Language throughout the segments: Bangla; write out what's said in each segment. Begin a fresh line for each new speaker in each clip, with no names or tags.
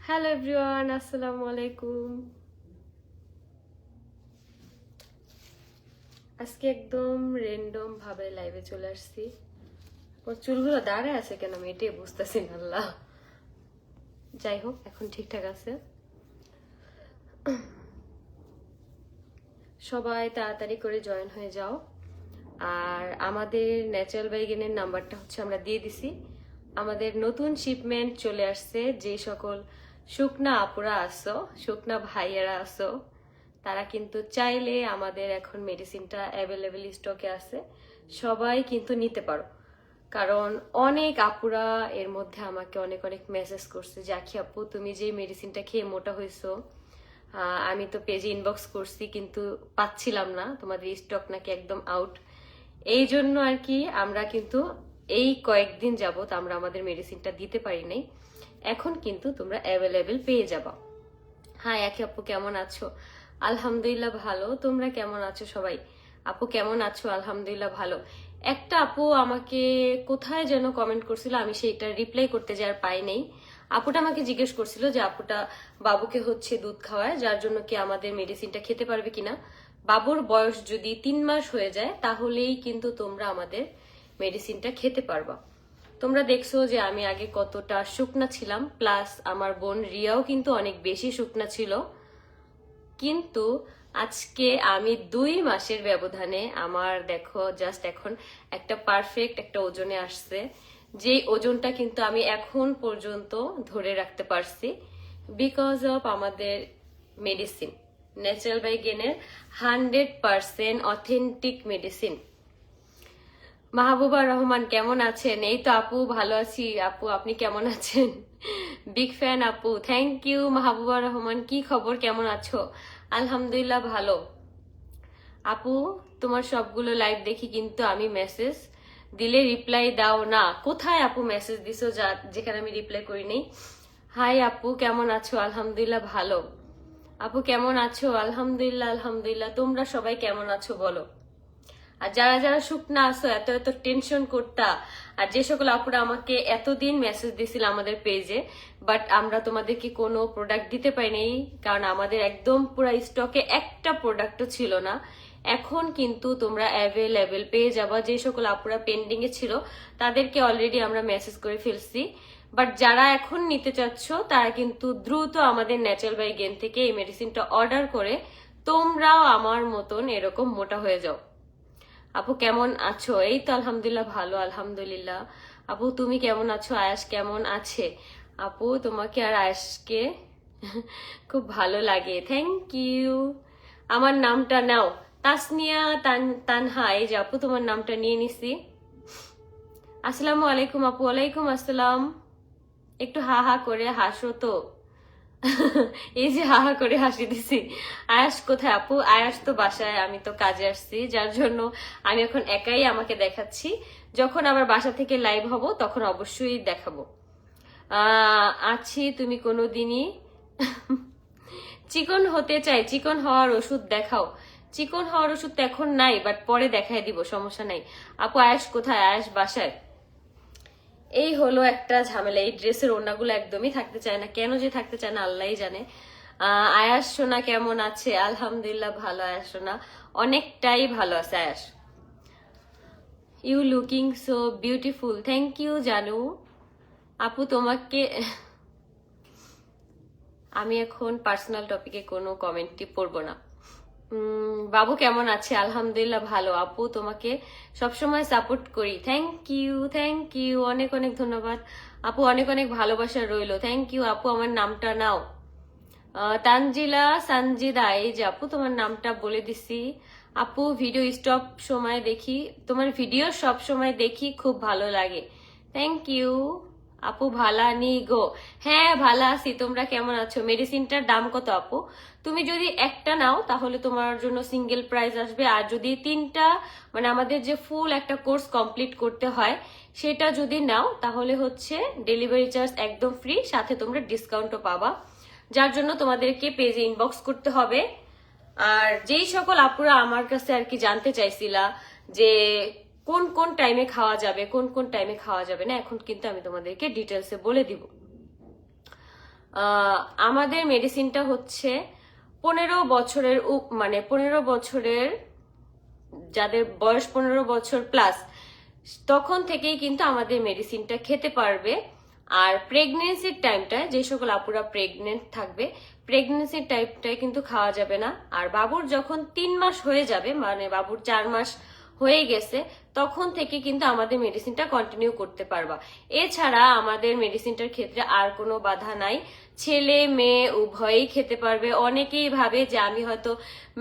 হ্যালো এভরিওয়ান, আসসালামু আলাইকুম। আজকে একদম র্যান্ডম ভাবে লাইভে চলে আসছি। ওর চুলগুলো দাঁড়ায় আছে কেন আমি এটাই বুঝতেছি না। আল্লাহ, যাই হোক এখন ঠিকঠাক আছে। সবাই তাড়াতাড়ি করে জয়েন হয়ে যাও। আর আমাদের ন্যাচারাল বাইগেনের নাম্বারটা হচ্ছে আমরা দিয়ে দিছি। আমাদের নতুন শিপমেন্ট চলে আসছে। যে সকল শুকনা আপুরা আসো, শুকনা ভাইয়েরা আসো, তারা কিন্তু চাইলে আমাদের এখন মেডিসিনটা অ্যাভেলেবেল স্টকে আছে, সবাই কিন্তু নিতে পারো। কারণ অনেক আপুরা এর মধ্যে আমাকে অনেক অনেক মেসেজ করছে যে আখি আপু তুমি যে মেডিসিনটা খেয়ে মোটা হয়েছো, আমি তো পেজে ইনবক্স করছি কিন্তু পাচ্ছিলাম না, তোমাদের স্টক নাকি একদম আউট। এই জন্য আর কি আমরা কিন্তু এই কয়েকদিন যাবত আমরা আমাদের মেডিসিনটা দিতে পারি নাই। এখন কিন্তু তোমরা অ্যাভেলেবেল পেয়ে যাবা। হ্যাঁ আখি আপু কেমন আছো? আলহামদুলিল্লাহ ভালো। তোমরা কেমন আছো সবাই? আপু কেমন আছো? আলহামদুলিল্লাহ ভালো। একটা আপু আমাকে কোথায় যেন কমেন্ট করছিল, আমি সেইটা রিপ্লাই করতে যাওয়ার পাই নাই। আপুটা আমাকে জিজ্ঞেস করছিল যে আপুটা বাবুকে হচ্ছে দুধ খাওয়ায়, যার জন্য কি আমাদের মেডিসিনটা খেতে পারবে কিনা। বাবুর বয়স যদি 3 মাস হয়ে যায় তাহলেই কিন্তু তোমরা আমাদের মেডিসিনটা খেতে পারবা। তোমরা দেখছো যে আমি আগে কতটা শুকনা ছিলাম, প্লাস আমার বোন রিয়াও কিন্তু অনেক বেশি শুকনা ছিল। কিন্তু আজকে আমি 2 মাসের ব্যবধানে আমার দেখো জাস্ট এখন একটা পারফেক্ট একটা ওজনে আসছে, যে ওজনটা কিন্তু আমি এখন পর্যন্ত ধরে রাখতে পারছি বিকজ অফ আমাদের মেডিসিন ন্যাচারাল বাই গেনের 100% অথেন্টিক মেডিসিন। মাহবুবা রহমান কেমন আছেন? এই তো আপু ভালো আছি। আপু আপনি কেমন আছেন? বিগ ফ্যান আপু, থ্যাংক ইউ। মাহবুবা রহমান কি খবর, কেমন আছো? আলহামদুলিল্লাহ ভালো। আপু তোমার সবগুলো লাইভ দেখি কিন্তু আমি মেসেজ দিলে রিপ্লাই দাও না। কোথায় আপু মেসেজ দিছো যেখানে আমি রিপ্লাই করি নাই? হাই আপু কেমন আছো? আলহামদুলিল্লাহ ভালো। আপু কেমন আছো? আলহামদুলিল্লাহ আলহামদুলিল্লাহ। তোমরা সবাই কেমন আছো বলো। আর যারা যারা শুকনা আছো, এত এত টেনশন করতা, আর যে সকল আপুরা আমাকে এতদিন মেসেজ দিছিল আমাদের পেজে, বাট আমরা তোমাদেরকে কোনো প্রোডাক্ট দিতে পারিনি কারণ আমাদের একদম পুরো স্টকে একটা প্রোডাক্টও ছিল না। এখন কিন্তু তোমরা অ্যাভেলেবেল পেয়ে যাবা। যে সকল আপুরা পেন্ডিং এ ছিল তাদেরকে অলরেডি আমরা মেসেজ করে ফেলছি, বাট যারা এখন নিতে চাচ্ছ তারা কিন্তু দ্রুত আমাদের ন্যাচারাল বাই গেন থেকে এই মেডিসিনটা অর্ডার করে তোমরাও আমার মতন এরকম মোটা হয়ে যাও। আপু কেমন আছো? এই তো আলহামদুলিল্লাহ ভালো, আলহামদুলিল্লাহ। আপু তুমি কেমন আছো? আয়াস কেমন আছে? আপু তোমাকে আর আয়াসকে খুব ভালো লাগে, থ্যাংক ইউ। আমার নামটা নাও, তাসনিয়া তানহা। এই যে আপু তোমার নামটা নিয়ে নিছি। আসসালামু আলাইকুম আপু। ওয়ালাইকুম আসসালাম। একটু হা হা করে হাসো তো। এই যে হা হা করে হাসি দিছি। আয়াস কোথায় আপু? আয়াস তো বাসায়, আমি তো কাজে আসছি, যার জন্য আমি এখন একাই আমাকে দেখাচ্ছি। যখন আবার বাসা থেকে লাইভ হব তখন অবশ্যই দেখাবো। আছি। তুমি কোনোদিনই চিকন হতে চাই, চিকন হওয়ার ওষুধ দেখাও। চিকন হওয়ার ওষুধ তো এখন নাই, বাট পরে দেখাই দিব, সমস্যা নাই। আপু আয়াস কোথায়? আয়াস বাসায়। এই হলো একটা ঝামেলা, এই ড্রেসের ওড়নাগুলো একদমই থাকতে চায় না, কেন যে থাকতে চায় না আল্লাহই জানে। আয়াস সোনা কেমন আছে? আলহামদুলিল্লাহ ভালো। আয়াস সোনা অনেকটাই ভালো আছে। Ayas you looking so beautiful, thank you জানু। আপু তোমাকে আমি এখন পার্সোনাল টপিকে কোনো কমেন্টই পড়বো না। বাবু কেমন আছে? আলহামদুলিল্লাহ ভালো। আপু তোমাকে সবসময় সাপোর্ট করি, থ্যাংক ইউ, থ্যাংক ইউ, অনেক অনেক ধন্যবাদ আপু, অনেক অনেক ভালোবাসা রইলো, থ্যাংক ইউ আপু। আমার নামটা নাও, তানজিলা সানজিদা। এই যে আপু তোমার নামটা বলে দিছি। আপু ভিডিও স্টপ সময় দেখি, তোমার ভিডিও সব সময় দেখি, খুব ভালো লাগে, থ্যাংক ইউ আপু। ভালা নি গো? হ্যাঁ ভালো আছি। তোমরা কেমন আছো? মেডিসিনটার দাম কত আপু? তুমি যদি একটা নাও তাহলে তোমার জন্য সিঙ্গেল প্রাইস আসবে, আর যদি 3টা মানে আমাদের যে ফুল একটা কোর্স কমপ্লিট করতে হয় সেটা যদি নাও তাহলে হচ্ছে ডেলিভারি চার্জ একদম ফ্রি, সাথে তোমরা ডিসকাউন্টও পাবা, যার জন্য তোমাদেরকে পেজে ইনবক্স করতে হবে। আর যেই সকল আপুরা আমার কাছে আর কি জানতে চাইছিলা যে কোন কোন টাইমে খাওয়া যাবে, কোন কোন টাইমে খাওয়া যাবে না, এখন কিন্তু আমি তোমাদেরকে ডিটেলসে বলে দিব। আমাদের মেডিসিনটা হচ্ছে 15 বছরের মানে 15 বছরের, যাদের বয়স 15 বছর প্লাস, তখন থেকেই কিন্তু আমাদের মেডিসিনটা খেতে পারবে। আর প্রেগনেন্সির টাইমটায় যে সকল আপুরা প্রেগনেন্ট থাকবে, প্রেগনেন্সির টাইমটায় কিন্তু খাওয়া যাবে না। আর বাবুর যখন 3 মাস হয়ে যাবে, মানে বাবুর 4 মাস হয়ে গেছে, তখন থেকে কিন্তু আমাদের মেডিসিনটা কন্টিনিউ করতে পারবা। এছাড়া আমাদের মেডিসিনটার ক্ষেত্রে আর কোনো বাধা নাই, ছেলে মেয়ে উভয়ই খেতে পারবে। অনেকেই ভাবে যে আমি হয়তো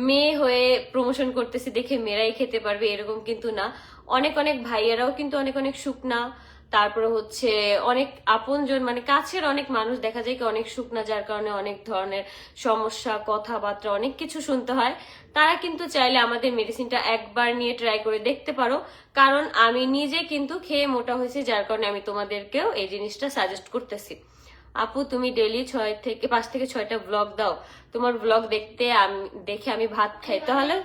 মেয়ে হয়ে প্রমোশন করতেছি দেখে মেয়েরাই খেতে পারবে, এরকম কিন্তু না। অনেক অনেক ভাইয়েরাও কিন্তু অনেক অনেক শুকনা, তারপরে হচ্ছে অনেক আপনজন, মানে কাছের অনেক মানুষ দেখা যায় কি অনেক শুকনা, যার কারণে অনেক ধরনের সমস্যা, কথাবার্তা অনেক কিছু শুনতে হয়। তারা কিন্তু চাইলে আমাদের মেডিসিনটা একবার নিয়ে ট্রাই করে দেখতে পারো, কারণ আমি নিজে কিন্তু খেয়ে মোটা হয়েছি, যার কারণে আমি তোমাদেরকেও এই জিনিসটা সাজেস্ট করতেছি। আপু তুমি ডেইলি 5 থেকে 6টা ব্লগ দাও, তোমার ব্লগ দেখে আমি ভাত খাই। তাহলে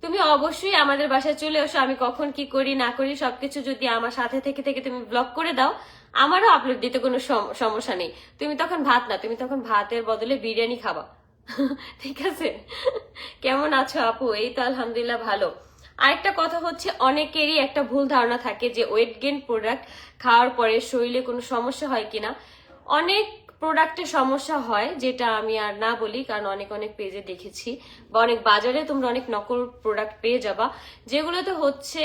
তুমি অবশ্যই আমাদের বাসায় চলে এসো, আমি কখন কি করি না করি সবকিছু যদি আমার সাথে থেকে থেকে তুমি ব্লগ করে দাও, আমারও আপলোড দিতে কোনো সমস্যা নেই। তুমি তখন ভাত না, তুমি তখন ভাতের বদলে বিরিয়ানি খাবা। ঠিক আছে? কেমন আছো আপু? এই তো আলহামদুলিল্লাহ ভালো। আরেকটা কথা হচ্ছে, অনেকেরই একটা ভুল ধারণা থাকে যে ওয়েট গেইন প্রোডাক্ট খাওয়ার পরে শরীরে কোনো সমস্যা হয় কিনা। অনেক প্রোডাক্টে সমস্যা হয়, যেটা আমি আর না বলি, কারণ অনেক অনেক পেজে দেখেছি বা অনেক বাজারে তোমরা অনেক নকল প্রোডাক্ট পেয়ে যাবা, যেগুলোতে হচ্ছে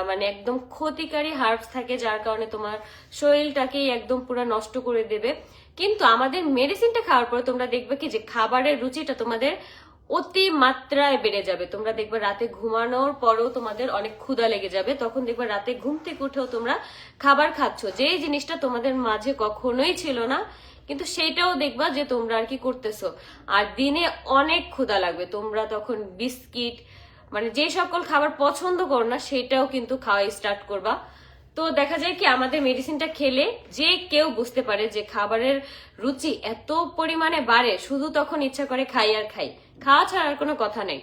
মানে একদম ক্ষতিকারী হার্বস থাকে, যার কারণে তোমার শরীরটাকেই একদম পুরো নষ্ট করে দেবে। কিন্তু আমাদের মেডিসিনটা খাওয়ার পরে তোমরা দেখবে কি যে খাবারের রুচিটা তোমাদের অতি মাত্রায় বেড়ে যাবে। তোমরা দেখবে রাতে ঘুমানোর পরেও তোমাদের অনেক ক্ষুধা লেগে যাবে, তখন দেখবে রাতে ঘুম থেকে উঠেও তোমরা খাবার খাচ্ছ, যে জিনিসটা তোমাদের মাঝে কখনোই ছিল না। কিন্তু সেটাও দেখবা যে তোমরা আর কি করতেছো। আর দিনে অনেক ক্ষুধা লাগবে, তোমরা তখন বিস্কিট, মানে যে সকল খাবার পছন্দ করো না সেটাও কিন্তু খাওয়া স্টার্ট করবা। তো দেখা যায় কি আমাদের মেডিসিনটা খেলে যে কেউ বুঝতে পারে যে খাবারের রুচি এত পরিমাণে বাড়ে, শুধু তখন ইচ্ছা করে খাই আর খাই, খাওয়া ছাড়া আর কোনো কথা নেই।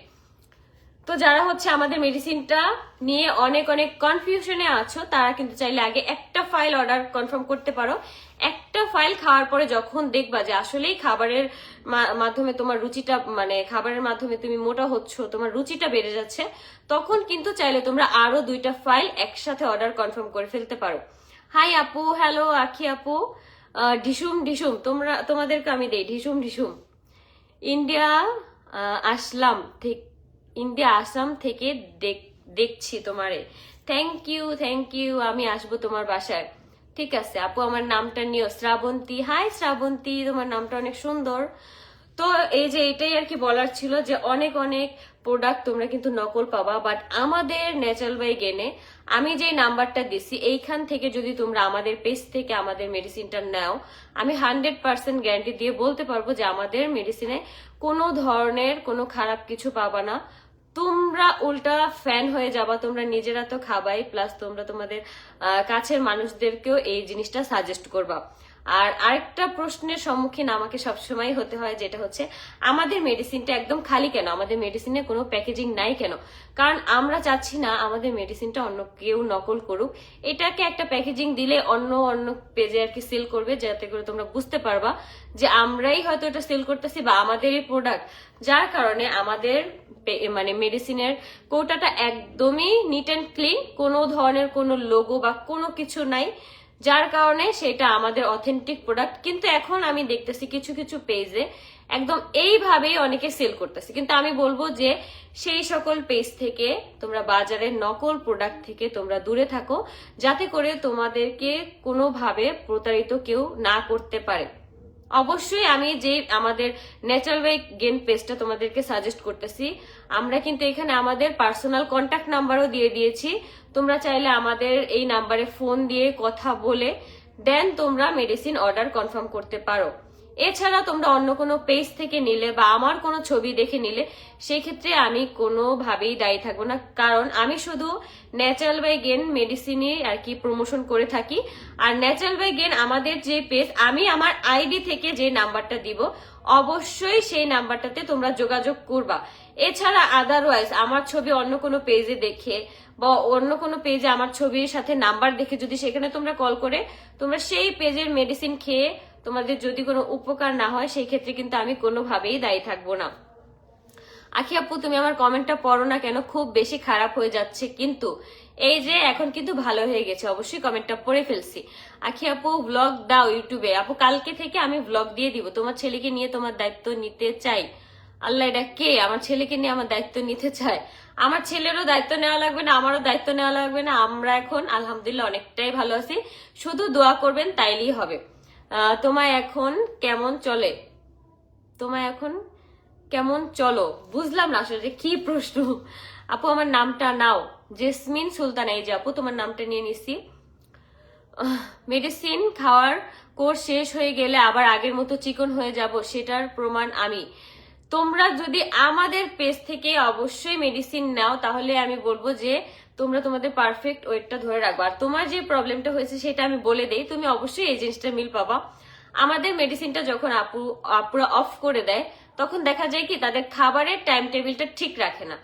তো যারা হচ্ছে আমাদের মেডিসিনটা নিয়ে অনেক অনেক কনফিউশনে আছো, তারা কিন্তু চাইলে আগে একটা ফাইল অর্ডার কনফার্ম করতে পারো। একটা ফাইল খাওয়ার পরে যখন দেখবা যে আসলেই খাবারের মাধ্যমে তোমার রুচিটা, মানে খাবারের মাধ্যমে তুমি মোটা হচ্ছ, তোমার রুচিটা বেড়ে যাচ্ছে, তখন কিন্তু চাইলে তোমরা আরো 2টা ফাইল একসাথে অর্ডার কনফার্ম করে ফেলতে পারো। হাই আপু, হ্যালো আখি আপু, ঢিসুম ঢিসুম, তোমাদেরকে আমি দেই ঢিসুম ঢিসুম। ইন্ডিয়া আসলাম ঠিক ইন্ডিয়া আসাম থেকে দেখছি তোমারে। থ্যাংক ইউ, আমি আসবো তোমার বাসায়। ঠিক আছে আপু, আমার নামটা নিও শ্রাবন্তী। হাই শ্রাবন্তী, তোমার নামটা অনেক সুন্দর। তো এই যে এটাই আর কি বলার ছিল যে অনেক অনেক প্রোডাক্ট তোমরা কিন্তু নকল পাবা, বাট আমাদের ন্যাচারাল বাই গেনে আমি যে নাম্বারটা দিছি এইখান থেকে যদি তোমরা আমাদের পেজ থেকে আমাদের মেডিসিনটা নাও, আমি 100% গ্যারান্টি দিয়ে বলতে পারবো যে আমাদের মেডিসিনে কোনো ধরনের কোনো খারাপ কিছু পাবা না। তোমরা উল্টা ফ্যান হয়ে যাবা, তোমরা নিজেরা তো খাবাই, প্লাস তোমরা তোমাদের কাছের মানুষদেরকেও এই জিনিসটা সাজেস্ট করবা। আর আরেকটা প্রশ্নের সম্মুখীন আমাকে সবসময় হতে হয়, যেটা হচ্ছে আমাদের মেডিসিনটা একদম খালি কেন, আমাদের মেডিসিনে কোনো প্যাকেজিং নাই কেন? কারণ আমরা চাচ্ছি না আমাদের মেডিসিনটা অন্য কেউ নকল করুক। এটাকে একটা প্যাকেজিং দিলে অন্য অন্য পেজে আর কি সেল করবে, যাতে করে তোমরা বুঝতে পারবা যে আমরাই হয়তো এটা সেল করতেছি বা আমাদেরই প্রোডাক্ট, যার কারণে আমাদের মানে মেডিসিনের কৌটাটা একদমই নিট অ্যান্ড ক্লিন, কোনো ধরনের কোনো লোগো বা কোনো কিছু নাই, যার কারণে সেটা আমাদের অথেন্টিক প্রোডাক্ট। কিন্তু এখন আমি দেখতেছি কিছু কিছু পেজে একদম এইভাবেই অনেকে সেল করতেছে, কিন্তু আমি বলবো যে সেই সকল পেজ থেকে তোমরা বাজারের নকল প্রোডাক্ট থেকে তোমরা দূরে থাকো, যাতে করে তোমাদেরকে কোনোভাবে প্রতারিত কেউ না করতে পারে। অবশ্যই আমি যে আমাদের ন্যাচারাল বাই গেন পেজটা তোমাদেরকে সাজেস্ট করতেছি, আমরা কিন্তু এখানে আমাদের পার্সোনাল কন্ট্যাক্ট নাম্বারও দিয়ে দিয়েছি। তোমরা চাইলে আমাদের এই নাম্বারে ফোন দিয়ে কথা বলে দেন তোমরা মেডিসিন অর্ডার কনফার্ম করতে পারো। এছাড়া তোমরা অন্য কোনো পেজ থেকে নিলে বা আমার কোনো ছবি দেখে নিলে সেই ক্ষেত্রে আমি কোনোভাবেই দায়ী থাকবো না, কারণ আমি শুধু ন্যাচারাল বাই গেন মেডিসিনই আর কি প্রমোশন করে থাকি। আর ন্যাচারাল বাই গেন আমাদের যে পেজ, আমি আমার আইডি থেকে যে নাম্বারটা দিব অবশ্যই সেই নাম্বারটাতে তোমরা যোগাযোগ করবা। এছাড়া আদারওয়াইজ আমার ছবি অন্য কোনো পেজে দেখে বা অন্য কোনো পেজে আমার ছবির সাথে নাম্বার দেখে যদি সেখানে তোমরা কল করে তোমরা সেই পেজের মেডিসিন খেয়ে তোমাদের যদি কোনো উপকার না হয় সেই ক্ষেত্রে কিন্তু আমি কোনোভাবেই দায়ী থাকবো না। আখি আপু তুমি আমার কমেন্টটা পড়ো না কেন, খুব বেশি খারাপ হয়ে যাচ্ছে, কিন্তু এই যে এখন কিন্তু ভালো হয়ে গেছে, অবশ্যই কমেন্টটা পড়ে ফেলছি। আখি আপু ব্লগ দাও ইউটিউবে। আপু কালকে থেকে আমি ব্লগ দিয়ে দিব, তোমার ছেলেকে নিয়ে তোমার দায়িত্ব নিতে চাই। আল্লাহ, এটা কে আমার ছেলেকে নিয়ে আমার দায়িত্ব নিতে চায়? আমার ছেলেরও দায়িত্ব নেওয়া লাগবে না, আমারও দায়িত্ব নেওয়া লাগবে না, আমরা এখন আলহামদুলিল্লাহ অনেকটাই ভালো আছি, শুধু দোয়া করবেন তাইলেই হবে। তোমায় এখন কেমন চলে? তোমায় এখন কেমন চলো? বুঝলাম না আসলে কি প্রশ্ন। আপু আমার নামটা নাও। জেসমিন সুলতান, এই যে আপু তোমার নামটা নিয়ে নিছি। মেডিসিন খাওয়ার কোর্স শেষ হয়ে গেলে আবার আগের মতো চিকন হয়ে যাব, সেটার প্রমাণ আমি। তোমরা যদি আমাদের পেজ থেকে অবশ্যই মেডিসিন নাও তাহলে আমি বলবো যে তোমরা তোমাদের পারফেক্ট ওয়েটটা ধরে রাখবা। আর তোমার যে প্রবলেমটা হয়েছে সেটা আমি বলে দেই, তুমি অবশ্যই এই জিনিসটা মিল পাবা। আমাদের মেডিসিনটা যখন আপুরা অফ করে দেয় তখন দেখা যায় কি তাদের খাবারের টাইম টেবিলটা ঠিক রাখে না,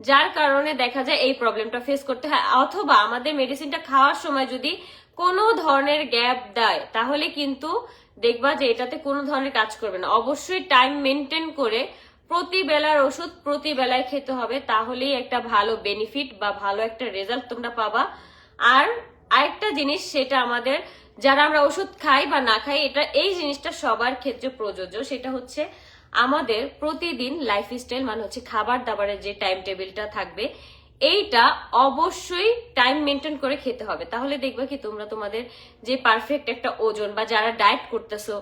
যার কারণে দেখা যায় এই প্রবলেমটা ফেস করতে হয়। অথবা আমাদের মেডিসিনটা খাওয়ার সময় যদি কোনো ধরনের গ্যাপ দেয় তাহলে কিন্তু দেখবা যে এটাতে কোনো ধরনের কাজ করবে না। অবশ্যই টাইম মেনটেন করে প্রতি বেলার ওষুধ প্রতি বেলায় খেতে হবে, তাহলেই একটা ভালো বেনিফিট বা ভালো একটা রেজাল্ট তোমরা পাবা। আর আরেকটা জিনিস, সেটা আমাদের যারা আমরা ওষুধ খাই বা না খাই, এই জিনিসটা সবার ক্ষেত্রে প্রযোজ্য, সেটা হচ্ছে আমাদের প্রতিদিন লাইফস্টাইল মানে হচ্ছে খাবার দাবারের যে টাইম টেবিলটা থাকবে এইটা অবশ্যই টাইম মেনটেন করে খেতে হবে। তাহলে দেখবা কি তোমরা তোমাদের যে পারফেক্ট একটা ওজন বা যারা ডায়েট করতেছো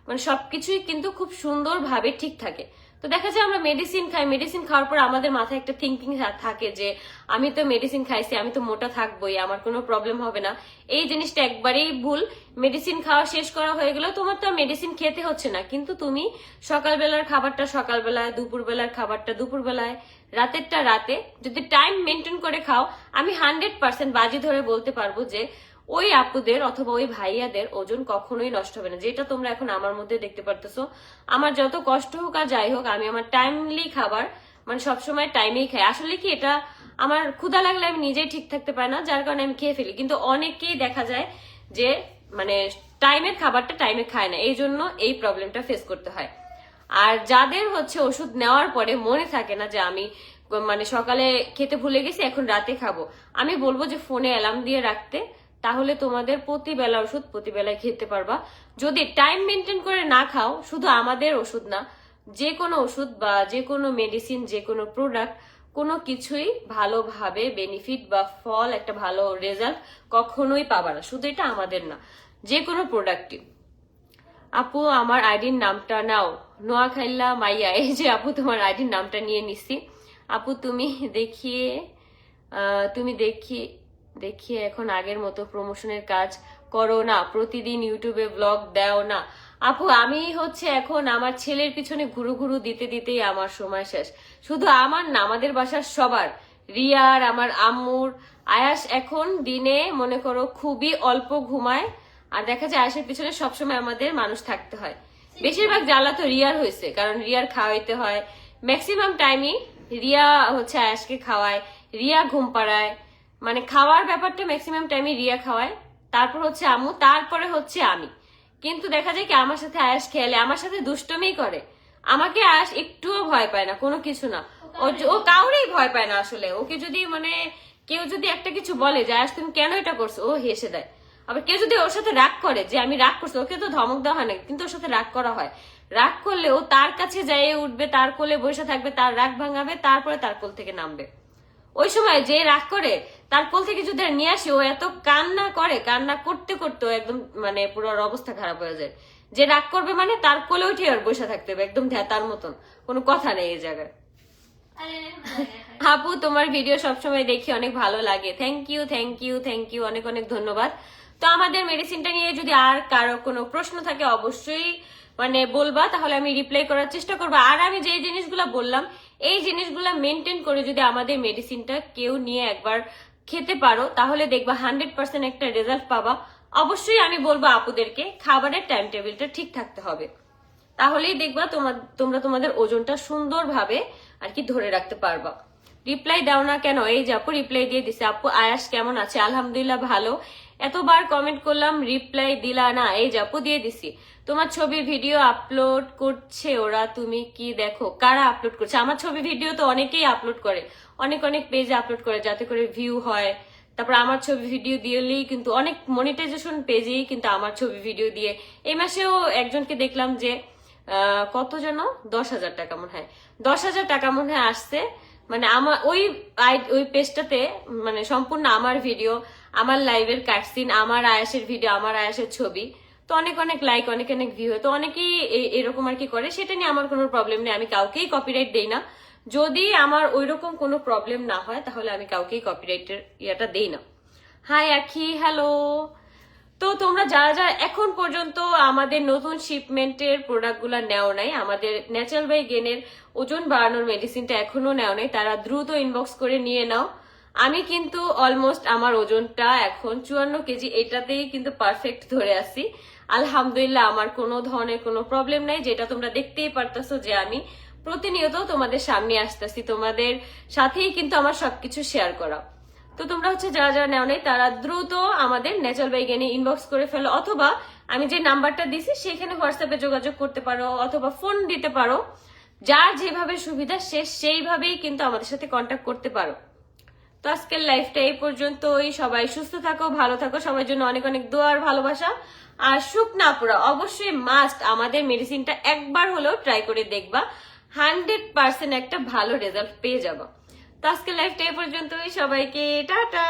মানে সবকিছুই কিন্তু খুব সুন্দরভাবে ঠিক থাকে। তো দেখা যায় আমরা মেডিসিন খাই, মেডিসিন খাওয়ার পর আমাদের মাথায় একটা থিঙ্কিং থাকে যে আমি তো মেডিসিন খাইছি, আমি তো মোটা থাকবোই, আমার কোনো প্রবলেম হবে না। এই জিনিসটা একবারেই ভুল। মেডিসিন খাওয়া শেষ করা হয়ে গেলেও তোমার তো মেডিসিন খেতে হচ্ছে না, কিন্তু তুমি সকালবেলার খাবারটা সকালবেলায়, দুপুরবেলার খাবারটা দুপুরবেলায়, রাতেরটা রাতে যদি টাইম মেনটেন করে খাও, আমি 100% বাজি ধরে বলতে পারবো যে ওই আপুদের অথবা ওই ভাইয়াদের ওজন কখনোই নষ্ট হবে না। যেটা তোমরা এখন আমার মধ্যে দেখতে পারতেছো, আমার যত কষ্ট হোক আর যাই হোক আমি আমার টাইমলি খাবার মানে সবসময় টাইমেই খাই। আসলে কি এটা আমার ক্ষুধা লাগলে আমি নিজেই ঠিক থাকতে পারি না, যার কারণে আমি খেয়ে ফেলি। কিন্তু অনেকেই দেখা যায় যে মানে টাইমের খাবারটা টাইমে খায় না, এই জন্য এই প্রবলেমটা ফেস করতে হয়। আর যাদের হচ্ছে ওষুধ নেওয়ার পরে মনে থাকে না যে আমি মানে সকালে খেতে ভুলে গেছি এখন রাতে খাবো, আমি বলবো যে ফোনে অ্যালার্ম দিয়ে রাখতে, তাহলে তোমাদের প্রতিবেলা ওষুধ প্রতিবেলায় খেতে পারবা। যদি টাইম মেনটেন করে না খাও, শুধু আমাদের ওষুধ না, যে কোনো ওষুধ বা যে কোনো মেডিসিন যে কোনো প্রোডাক্ট কোনো কিছুই ভালোভাবে বেনিফিট বা ফল একটা ভালো রেজাল্ট কখনোই পাবা না, শুধু এটা আমাদের না, যে কোনো প্রোডাক্টই। আপু আমার আইডির নামটা নাও। নোয়াখাইল্লা মাইয়া, এই যে আপু তোমার আইডির নামটা নিয়ে নিছি। আপু তুমি দেখিয়ে এখন আগের মতো প্রমোশনের কাজ করো না, প্রতিদিন ইউটিউবে ব্লগ দাও না। আপু আমি হচ্ছে এখন আমার ছেলের পিছনে ঘুরু ঘুরু দিতে দিতেই আমার সময় শেষ। শুধু আমার না, আমাদের বাসার সবার, রিয়ার, আমার আম্মুর। আয়াস এখন দিনে মনে করো খুবই অল্প ঘুমায়, আর দেখা যায় আয়াসের পিছনে সবসময় আমাদের মানুষ থাকতে হয়। বেশিরভাগ জ্বালা তো রিয়ার হয়েছে, কারণ রিয়ার খাওয়াইতে হয়, ম্যাক্সিমাম টাইমই রিয়া হচ্ছে আয়াসকে খাওয়ায়, রিয়া ঘুম পাড়ায়, মানে খাওয়ার ব্যাপারটা ম্যাক্সিমাম টাইমে রিয়া খাওয়ায়, তারপর হচ্ছে আম্মু, তারপরে হচ্ছে আমি। কিন্তু দেখা যায় কি আমার সাথে আয়াস খেলে আমার সাথে দুষ্টমি করে, আমাকে আয়াস একটুও ভয় পায় না, কোনো কিছু না, ও কাউরেই ভয় পায় না। আসলে ওকে যদি মানে কেউ যদি একটা কিছু বলে যে আয়াস তুমি কেন এটা করছো, ও হেসে দেয়। আবার কেউ যদি ওর সাথে রাগ করে যে আমি রাগ করছি, ওকে তো ধমক দেওয়া হয় না, কিন্তু ওর সাথে রাগ করা হয়। রাগ করলে ও তার কাছে যেয়ে উঠবে, তার কোলে বসে থাকবে, তার রাগ ভাঙাবে, তারপরে তার কোল থেকে নামবে। ওই সময় যে রাগ করে তার কোল থেকে যদি নিয়ে আসি, ও এত কান্না করে, কান্না করতে করতে একদম মানে পুরো অবস্থা খারাপ হয়ে যায়। যে রাগ করবে মানে তার কোলে উঠে আর বসে থাকতে হবে একদম ধ্যাতার মতন, কোনো কথা নেই এই জায়গায়। আপু তোমার ভিডিও সবসময় দেখি, অনেক ভালো লাগে। Thank you thank you thank you, অনেক অনেক ধন্যবাদ। তো আমাদের মেডিসিনটা নিয়ে যদি আর কারো কোনো প্রশ্ন থাকে অবশ্যই মানে বলবা, তাহলে আমি রিপ্লাই করার চেষ্টা করবো। আর আমি যে জিনিসগুলো বললাম এই জিনিসগুলো মেনটেন করে যদি আমাদের মেডিসিনটা কেউ নিয়ে একবার খেতে পারো, তাহলে দেখবা 100% একটা রেজাল্ট পাবা। অবশ্যই আমি বলবো আপুদেরকে খাবারের টাইম টেবিলটা ঠিক থাকতে হবে, তাহলেই দেখবা তোমরা তোমাদের ওজনটা সুন্দরভাবে আর কি ধরে রাখতে পারবা। রিপ্লাই দাও না কেন? এই যে আপু রিপ্লাই দিয়ে দিছে। আপু আয়াস কেমন আছে? আলহামদুলিল্লাহ ভালো। এতবার কমেন্ট করলাম রিপ্লাই দিলা না, এই যে আপু দিয়ে দিছি। তো তোমার ছবি ভিডিও আপলোড করছে ওরা, তুমি কি দেখো? কারা আপলোড করছে? আমার ছবি ভিডিও তো অনেকেই আপলোড করে, অনেক অনেক পেজে আপলোড করে যাতে করে ভিউ হয়। তারপর আমার ছবি ভিডিও দিয়েলেই কিন্তু অনেক মনিটাইজেশন পেজেই কিন্তু আমার ছবি ভিডিও দিয়ে এই মাসেও একজনকে দেখলাম যে কত যেন 10,000 টাকা মনে হয়, 10,000 টাকা মনে হয় আসছে। মানে আমার ওই পেজটাতে মানে সম্পূর্ণ আমার ভিডিও, আমার লাইভের কাটসিন, আমার আয়াসের ভিডিও, আমার আয়াসের ছবি, তো অনেক অনেক লাইক, অনেক অনেক ভিউ হয়। তো অনেকেই এরকম আর কি করে, সেটা নিয়ে আমার কোনো প্রবলেম নেই, আমি কাউকেই কপিরাইট দেই না। যদি আমার ওইরকম কোনো প্রবলেম না হয় তাহলে আমি কাউকেই কপিরাইটের ইয়াটা দেই না। হাই আখি, হ্যালো। তো তোমরা যারা যারা এখন পর্যন্ত আমাদের নতুন শিপমেন্টের প্রোডাক্টগুলো নেও নাই, আমাদের ন্যাচারাল বাই গেনের ওজন বাড়ানোর মেডিসিনটা এখনো নেও নাই, তারা দ্রুত ইনবক্স করে নিয়ে নাও। আমি কিন্তু অলমোস্ট আমার ওজনটা এখন 54 কেজি, এটাতেই কিন্তু পারফেক্ট ধরে আছি আলহামদুলিল্লাহ। আমার কোনো ধরনের কোনো প্রবলেম নাই, যেটা তোমরা দেখতেই পারতেছো যে আমি প্রতিনিয়ত তোমাদের সামনে আসতেছি, তোমাদের সাথেই কিন্তু আমার সবকিছু শেয়ার করা। তো তোমরা হচ্ছে যারা যারা নেও নাই তারা দ্রুত আমাদের ন্যাচারাল বাই গেনে ইনবক্স করে ফেলো, অথবা আমি যে নাম্বারটা দিছি সেখানে হোয়াটসঅ্যাপে যোগাযোগ করতে পারো, অথবা ফোন দিতে পারো। যার যেভাবে সুবিধা সে সেইভাবেই কিন্তু আমাদের সাথে কন্ট্যাক্ট করতে পারো। তো আজকের লাইফটা এই পর্যন্তই। সবাই সুস্থ থাকো, ভালো থাকো, সবার জন্য অনেক অনেক দোয়া আর ভালোবাসা। আর শুকনা পুরা অবশ্যই মাস্ট আমাদের মেডিসিনটা একবার হলেও ট্রাই করে দেখবা, 100% একটা ভালো রেজাল্ট পেয়ে যাবো। তো আজকের লাইফটা এই পর্যন্তই, সবাইকে টাটা।